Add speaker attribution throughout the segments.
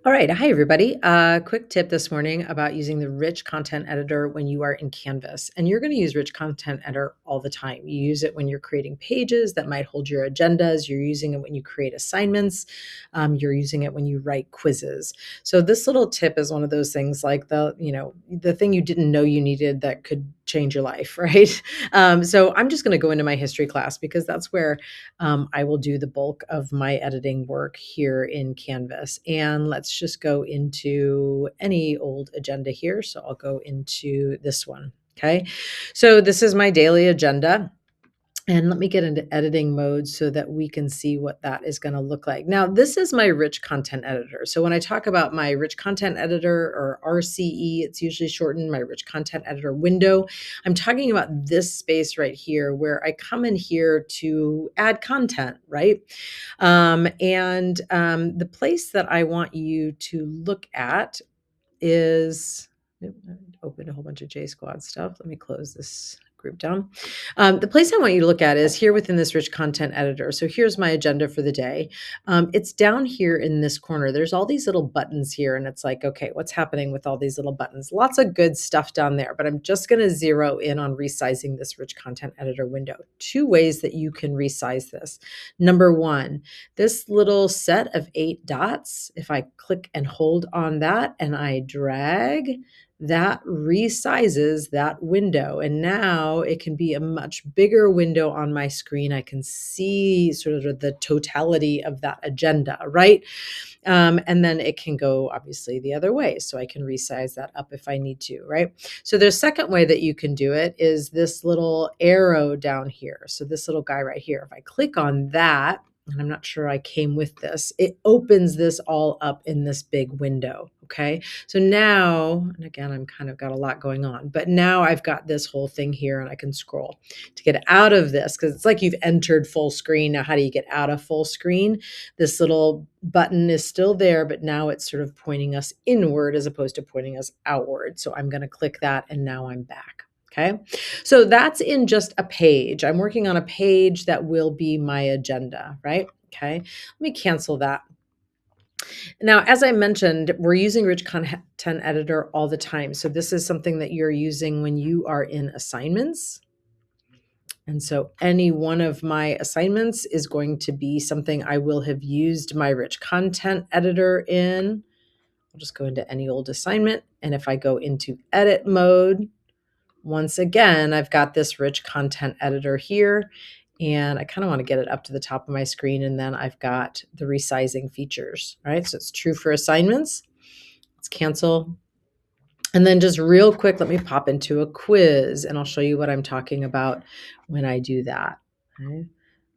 Speaker 1: All right. Hi, everybody. Quick tip this morning about using the rich content editor when you are in Canvas. And you're going to use rich content editor all the time. You use it when you're creating pages that might hold your agendas. You're using it when you create assignments. You're using it when you write quizzes. So this little tip is one of those things like the thing you didn't know you needed that could change your life, right? So I'm just going to go into my history class because that's where I will do the bulk of my editing work here in Canvas. And let's just go into any old agenda here. So I'll go into this one. Okay. So this is my daily agenda. And let me get into editing mode so that we can see what that is going to look like. Now, this is my rich content editor. So when I talk about my rich content editor or RCE, it's usually shortened, my rich content editor window. I'm talking about this space right here where I come in here to add content, right? The place that I want you to look at is, I opened a whole bunch of J Squad stuff. Let me close this group down. The place I want you to look at is here within this rich content editor. So here's my agenda for the day. It's down here in this corner. There's all these little buttons here, and it's like, okay, what's happening with all these little buttons? Lots of good stuff down there, but I'm just going to zero in on resizing this rich content editor window. Two ways that you can resize this. Number one, this little set of 8 dots, if I click and hold on that and I drag, that resizes that window. And now it can be a much bigger window on my screen. I can see sort of the totality of that agenda, right? And then it can go obviously the other way. So I can resize that up if I need to, right? So the second way that you can do it is this little arrow down here. So this little guy right here, if I click on that, and I'm not sure I came with this, it opens this all up in this big window. Okay. So now, and again, I'm kind of got a lot going on, but now I've got this whole thing here and I can scroll to get out of this because it's like you've entered full screen. Now, how do you get out of full screen? This little button is still there, but now it's sort of pointing us inward as opposed to pointing us outward. So I'm going to click that and now I'm back. Okay. So that's in just a page. I'm working on a page that will be my agenda, right? Okay. Let me cancel that. Now, as I mentioned, we're using rich content editor all the time. So this is something that you're using when you are in assignments. And so any one of my assignments is going to be something I will have used my rich content editor in. I'll just go into any old assignment. And if I go into edit mode, once again, I've got this rich content editor here, and I kind of want to get it up to the top of my screen, and then I've got the resizing features, right? So it's true for assignments. Let's cancel. And then just real quick, let me pop into a quiz, and I'll show you what I'm talking about when I do that. Okay.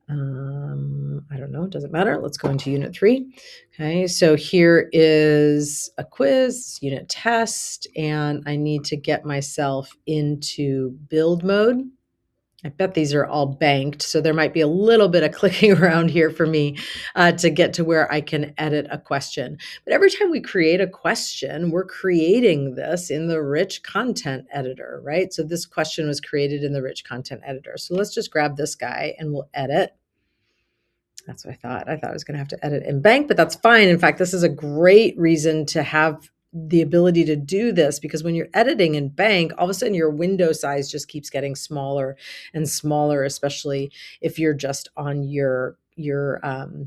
Speaker 1: I don't know, it doesn't matter. Let's go into unit 3. Okay, so here is a quiz, unit test, and I need to get myself into build mode. I bet these are all banked, so there might be a little bit of clicking around here for me to get to where I can edit a question. But every time we create a question, we're creating this in the rich content editor, right? So this question was created in the rich content editor. So let's just grab this guy and we'll edit. That's what I thought. I thought I was going to have to edit in bank, but that's fine. In fact, this is a great reason to have the ability to do this because when you're editing in bank, all of a sudden your window size just keeps getting smaller and smaller, especially if you're just on your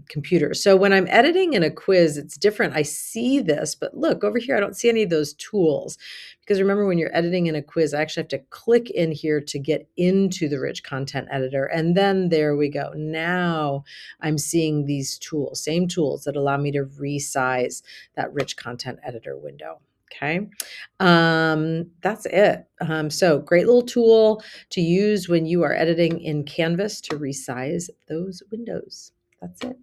Speaker 1: computer. So when I'm editing in a quiz, it's different. I see this, but look over here, I don't see any of those tools because remember when you're editing in a quiz, I actually have to click in here to get into the rich content editor. And then there we go. Now I'm seeing these tools, same tools that allow me to resize that rich content editor window. Okay. That's it. So great little tool to use when you are editing in Canvas to resize those windows. That's it.